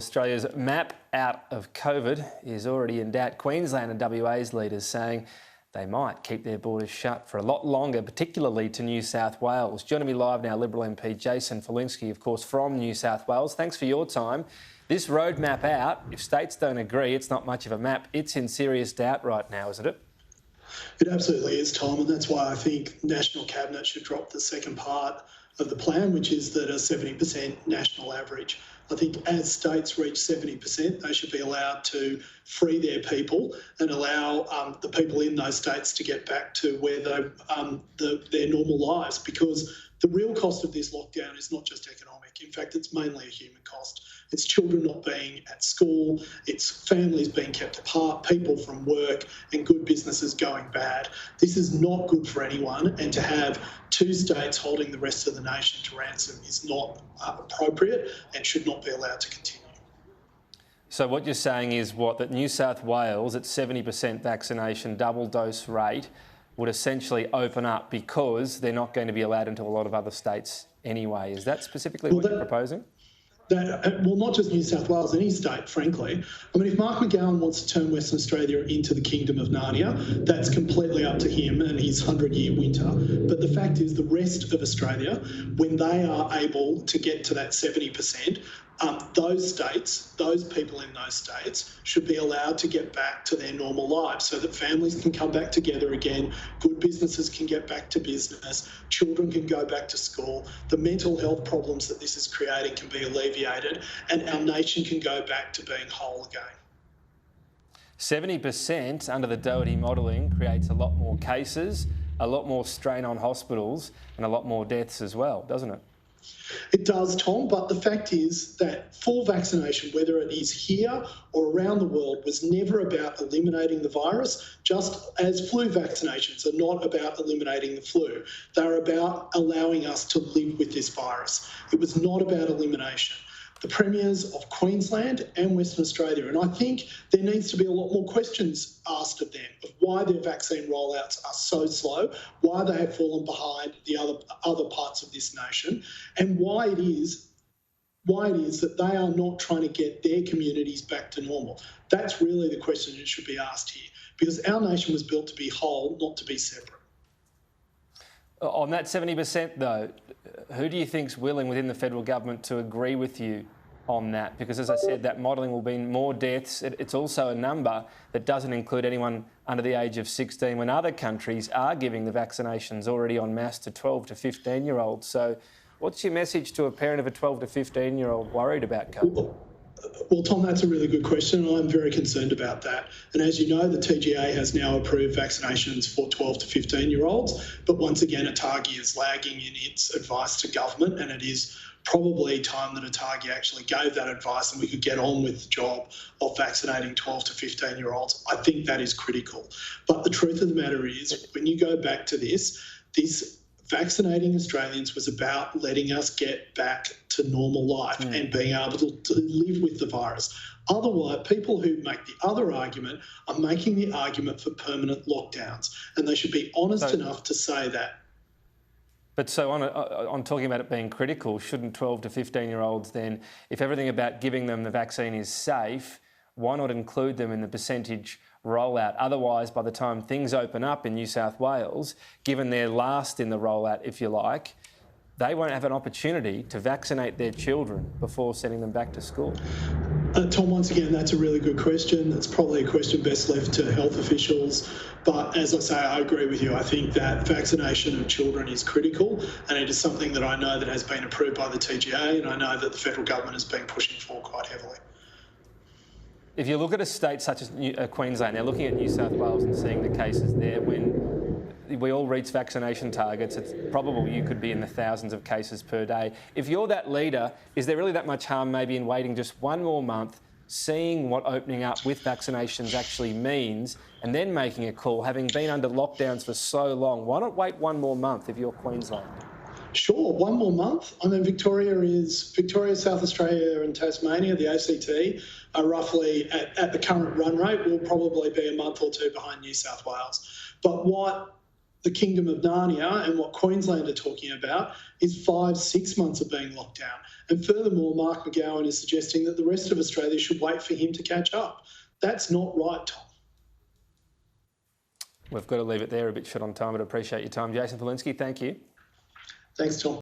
Australia's map out of COVID is already in doubt. Queensland and WA's leaders saying they might keep their borders shut for a lot longer, particularly to New South Wales. Joining me live now, Liberal MP Jason Falinski, of course, from New South Wales. Thanks for your time. This roadmap out, if states don't agree, it's not much of a map. It's in serious doubt right now, isn't it? It absolutely is, Tom, and that's why I think National Cabinet should drop the second part of the plan, which is that a 70% national average. I think as states reach 70%, they should be allowed to free their people and allow the people in those states to get back to where their normal lives, because the real cost of this lockdown is not just economic. In fact, it's mainly a human cost. It's children not being at school, it's families being kept apart, people from work, and good businesses going bad. This is not good for anyone, and to have two states holding the rest of the nation to ransom is not appropriate and should not be allowed to continue. So what you're saying is that New South Wales at 70% vaccination, double dose rate, would essentially open up because they're not going to be allowed into a lot of other states anyway. Is that specifically what you're proposing? Well, not just New South Wales, any state, frankly. I mean, if Mark McGowan wants to turn Western Australia into the kingdom of Narnia, that's completely up to him and his 100-year winter. But the fact is, the rest of Australia, when they are able to get to that 70%, those states, those people in those states should be allowed to get back to their normal lives so that families can come back together again, good businesses can get back to business, children can go back to school, the mental health problems that this is creating can be alleviated, and our nation can go back to being whole again. 70% under the Doherty modelling creates a lot more cases, a lot more strain on hospitals and a lot more deaths as well, doesn't it? It does, Tom, but the fact is that full vaccination, whether it is here or around the world, was never about eliminating the virus, just as flu vaccinations are not about eliminating the flu. They're about allowing us to live with this virus. It was not about elimination. The premiers of Queensland and Western Australia, and I think there needs to be a lot more questions asked of them of why their vaccine rollouts are so slow, why they have fallen behind the other parts of this nation, and why it is that they are not trying to get their communities back to normal. That's really the question that should be asked here, because our nation was built to be whole, not to be separate. On that 70% though, who do you think's willing within the federal government to agree with you on that? Because as I said, that modelling will mean more deaths. It's also a number that doesn't include anyone under the age of 16 when other countries are giving the vaccinations already en masse to 12 to 15-year-olds. So what's your message to a parent of a 12 to 15-year-old worried about COVID? Well, Tom, that's a really good question, and I'm very concerned about that. And as you know, the TGA has now approved vaccinations for 12 to 15-year-olds, but once again, ATAGI is lagging in its advice to government, and it is probably time that ATAGI actually gave that advice and we could get on with the job of vaccinating 12 to 15-year-olds. I think that is critical. But the truth of the matter is, when you go back to this vaccinating Australians was about letting us get back to normal life and being able to live with the virus. Otherwise, people who make the other argument are making the argument for permanent lockdowns, and they should be honest enough to say that. But so on talking about it being critical, shouldn't 12 to 15-year-olds then, if everything about giving them the vaccine is safe, why not include them in the percentage rollout? Otherwise, by the time things open up in New South Wales, given they're last in the rollout, if you like, they won't have an opportunity to vaccinate their children before sending them back to school. Tom, once again, that's a really good question. That's probably a question best left to health officials. But as I say, I agree with you. I think that vaccination of children is critical, and it is something that I know that has been approved by the TGA, and I know that the federal government has been pushing for quite heavily. If you look at a state such as Queensland, they're looking at New South Wales and seeing the cases there. When we all reach vaccination targets, it's probable you could be in the thousands of cases per day. If you're that leader, is there really that much harm maybe in waiting just one more month, seeing what opening up with vaccinations actually means, and then making a call, having been under lockdowns for so long? Why not wait one more month if you're Queensland? Sure, one more month. I mean, Victoria, South Australia and Tasmania, the ACT, are roughly at the current run rate, will probably be a month or two behind New South Wales. But what the Kingdom of Narnia and what Queensland are talking about is 5-6 months of being locked down. And furthermore, Mark McGowan is suggesting that the rest of Australia should wait for him to catch up. That's not right, Tom. We've got to leave it there, a bit short on time, but I appreciate your time. Jason Falinski, thank you. Thanks, Tom.